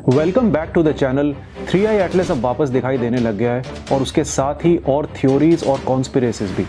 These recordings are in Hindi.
Welcome back to the channel. 3i Atlas अब वापस दिखाई देने लग गया है और उसके साथ ही और थ्योरीज और कॉन्स्पिरेसीज भी।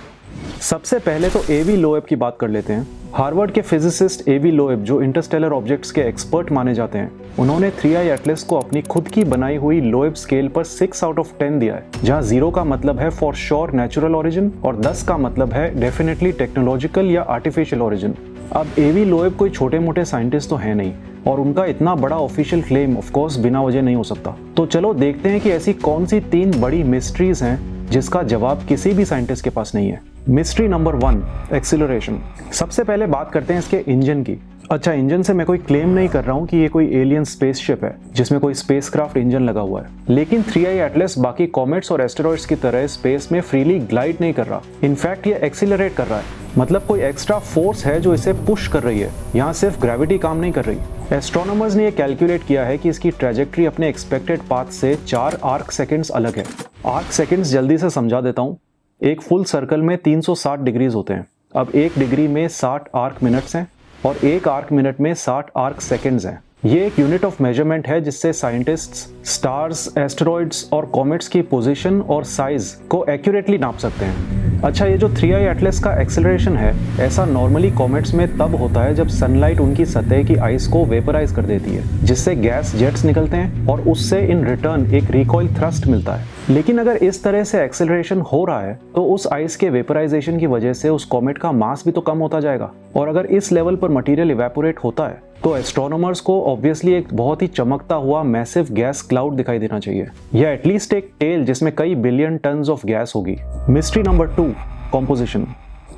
सबसे पहले तो एवी लोएब की बात कर लेते हैं। हार्वर्ड के फिजिसिस्ट एवी लोएब, जो इंटरस्टेलर ऑब्जेक्ट्स के एक्सपर्ट माने जाते हैं, उन्होंने 3i एटलस को अपनी खुद की बनाई हुई लोएब स्केल पर 6 आउट ऑफ 10 दिया है, जहां 0 का मतलब है फॉर श्योर नेचुरल ओरिजिन और 10 का मतलब है डेफिनेटली टेक्नोलॉजिकल या आर्टिफिशियल ओरिजिन। अब एवी लोएब कोई छोटे मोटे साइंटिस्ट तो है नहीं और उनका इतना बड़ा ऑफिशियल क्लेम ऑफ कोर्स बिना वजह नहीं हो सकता। तो चलो देखते हैं कि ऐसी कौन सी 3 बड़ी मिस्ट्रीज हैं जिसका जवाब किसी भी साइंटिस्ट के पास नहीं है। Mystery number 1, acceleration. सबसे पहले बात करते हैं इसके इंजन की। अच्छा, इंजन से मैं कोई क्लेम नहीं कर रहा हूँ कि ये कोई एलियन स्पेसशिप है जिसमें कोई स्पेसक्राफ्ट इंजन लगा हुआ है, लेकिन 3i एटलस बाकी कॉमेट्स और एस्टेरॉइड्स की तरह स्पेस में फ्रीली ग्लाइड नहीं कर रहा। इनफैक्ट ये एक्सीलरेट कर रहा है, मतलब कोई एक्स्ट्रा फोर्स है जो इसे पुश कर रही है। यहाँ सिर्फ ग्रेविटी काम नहीं कर रही। एस्ट्रोनॉमर्स ने ये कैलकुलेट किया है कि इसकी ट्रैजेक्टरी अपने एक्सपेक्टेड पाथ से 4 आर्क सेकेंड्स अलग है। आर्क सेकेंड्स जल्दी से समझा देता हूँ। एक फुल सर्कल में 360 डिग्रीज होते हैं। अब 1 डिग्री में 60 आर्क मिनट्स हैं और 1 आर्क मिनट में 60 आर्क सेकेंड्स हैं। ये एक यूनिट ऑफ मेजरमेंट है जिससे साइंटिस्ट्स स्टार्स, एस्टेरॉइड्स और कॉमेट्स की पोजीशन और साइज को एक्यूरेटली नाप सकते हैं। अच्छा, ये जो 3i एटलस का एक्सेलरेशन है, ऐसा नॉर्मली कॉमेट्स में तब होता है जब सनलाइट उनकी सतह की आइस को वेपराइज कर देती है, जिससे गैस जेट्स निकलते हैं और उससे इन रिटर्न एक रिकॉइल थ्रस्ट मिलता है। लेकिन अगर इस तरह से एक्सेलरेशन हो रहा है तो उस आइस के वेपराइजेशन की वजह से उस कॉमेट का मास भी तो कम होता जाएगा, और अगर इस लेवल पर मटेरियल इवेपोरेट होता है तो एस्ट्रोनॉमर्स को ऑब्वियसली एक बहुत ही चमकता हुआ मैसिव गैस क्लाउड दिखाई देना चाहिए, या एटलीस्ट एक टेल जिसमें कई बिलियन टन्स ऑफ गैस होगी। Mystery number 2, composition.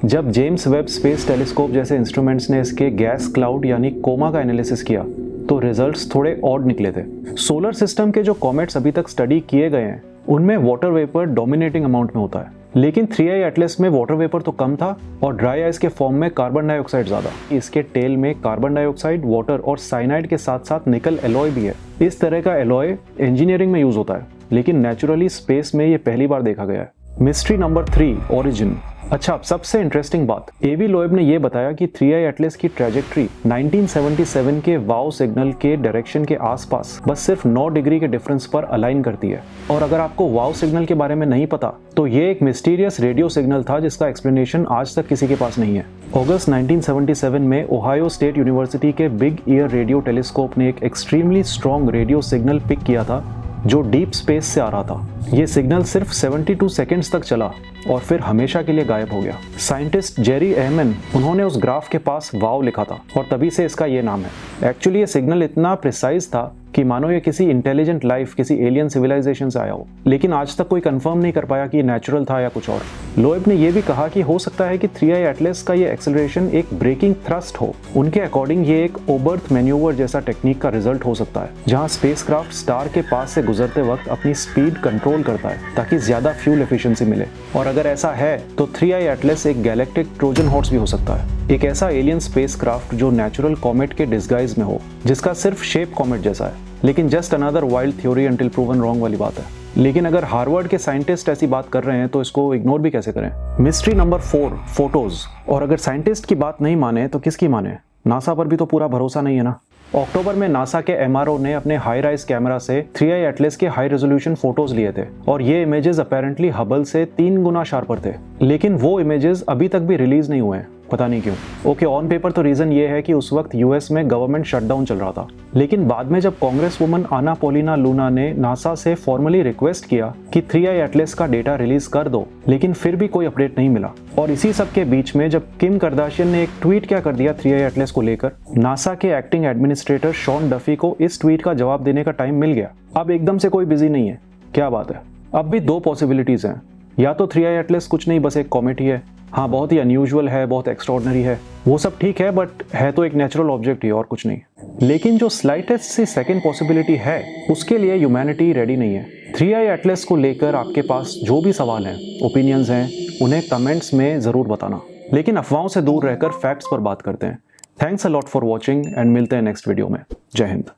जब जेम्स वेब स्पेस टेलीस्कोप जैसे इंस्ट्रूमेंट्स ने इसके गैस क्लाउड यानी कोमा का एनालिसिस किया तो रिजल्ट्स थोड़े ऑड निकले थे। सोलर सिस्टम के जो कॉमेट्स अभी तक स्टडी किए गए हैं उनमें वाटर वेपर डोमिनेटिंग अमाउंट में होता है, लेकिन 3i एटलस में वाटर वेपर तो कम था और ड्राई आइस के फॉर्म में कार्बन डाइऑक्साइड ज्यादा। इसके टेल में कार्बन डाइऑक्साइड, वाटर और साइनाइड के साथ साथ निकल एलॉय भी है। इस तरह का एलॉय इंजीनियरिंग में यूज होता है, लेकिन नेचुरली स्पेस में ये पहली बार देखा गया है। Mystery number 3, origin. अच्छा, अब सबसे इंटरेस्टिंग बात, एवी लोएब ने यह बताया कि 3i एटलस की ट्रैजेक्टरी 1977 के वाओ सिग्नल के डायरेक्शन के आसपास बस सिर्फ 9 डिग्री के डिफरेंस पर अलाइन करती है। और अगर आपको वाओ सिग्नल के बारे में नहीं पता तो ये एक मिस्टीरियस रेडियो सिग्नल था जिसका एक्सप्लेनेशन आज तक किसी के पास नहीं है। अगस्त 1977 में ओहायो स्टेट यूनिवर्सिटी के बिग ईयर रेडियो टेलीस्कोप ने एक extremely strong radio signal pick किया था जो डीप स्पेस से आ रहा था। ये सिग्नल सिर्फ 72 सेकेंड्स तक चला और फिर हमेशा के लिए गायब हो गया। साइंटिस्ट जेरी एहमन, उन्होंने उस ग्राफ के पास वाव लिखा था और तभी से इसका ये नाम है। एक्चुअली ये सिग्नल इतना प्रिसाइज था कि मानो ये किसी इंटेलिजेंट लाइफ, किसी एलियन सिविलाइजेशन से आया हो, लेकिन आज तक कोई कंफर्म नहीं कर पाया कि नेचुरल था या कुछ और। लोएब ने यह भी कहा कि हो सकता है कि 3i एटलस का ये एक्सेलरेशन एक ब्रेकिंग थ्रस्ट हो। उनके अकॉर्डिंग ये एक ओबर्थ मैन्यूवर जैसा टेक्निक का रिजल्ट हो सकता है, जहां स्पेसक्राफ्ट स्टार के पास से गुजरते वक्त अपनी स्पीड कंट्रोल करता है ताकि ज्यादा फ्यूल एफिशिएंसी मिले। और अगर ऐसा है तो 3i एटलस एक गैलेक्टिक ट्रोजन हॉर्स भी हो सकता है, एक ऐसा एलियन स्पेसक्राफ्ट जो नेचुरल कॉमेट के डिस्गाइज में हो, जिसका सिर्फ शेप कॉमेट जैसा है, लेकिन just another wild theory until proven wrong वाली बात है। लेकिन अगर हार्वर्ड के साइंटिस्ट ऐसी बात कर रहे हैं तो इसको इग्नोर भी कैसे करें। Mystery number 4, photos. और अगर साइंटिस्ट की बात नहीं माने तो किसकी माने? नासा पर भी तो पूरा भरोसा नहीं है ना। अक्टूबर में नासा के एमआरओ ने अपने हाई राइज कैमरा से 3i एटलस के हाई रेजोल्यूशन फोटोज लिए थे और ये इमेजेस अपेरेंटली हबल से 3 गुना शार्पर थे, लेकिन वो इमेजेस अभी तक भी रिलीज नहीं हुए हैं, पता नहीं क्यों। ओके, ऑन पेपर तो रीजन ये है कि उस वक्त यूएस में गवर्नमेंट शटडाउन चल रहा था, लेकिन बाद में जब कांग्रेस वुमन आना पोलिना लूना ने नासा से फॉर्मली रिक्वेस्ट किया कि 3i एटलस का डेटा रिलीज कर दो, लेकिन फिर भी कोई अपडेट नहीं मिला। और इसी सब के बीच में जब किम कार्दाशियन ने एक ट्वीट क्या कर दिया 3i एटलस को लेकर, नासा के एक्टिंग एडमिनिस्ट्रेटर शॉन डफी को इस ट्वीट का जवाब देने का टाइम मिल गया। अब एकदम से कोई बिजी नहीं है, क्या बात है। अब भी 2 पॉसिबिलिटीज हैं, या तो 3i एटलस कुछ नहीं बस एक कॉमेट ही है, हाँ बहुत ही अनयूजुअल है, बहुत एक्स्ट्रॉर्डिनरी है, वो सब ठीक है, बट है तो एक नेचुरल ऑब्जेक्ट ही और कुछ नहीं। लेकिन जो स्लाइटेस्ट सी सेकंड पॉसिबिलिटी है उसके लिए ह्यूमैनिटी रेडी नहीं है। 3i एटलस को लेकर आपके पास जो भी सवाल हैं, ओपिनियंस हैं, उन्हें कमेंट्स में जरूर बताना, लेकिन अफवाहों से दूर रहकर फैक्ट्स पर बात करते हैं। Thanks a lot for watching and मिलते हैं नेक्स्ट वीडियो में। जय हिंद।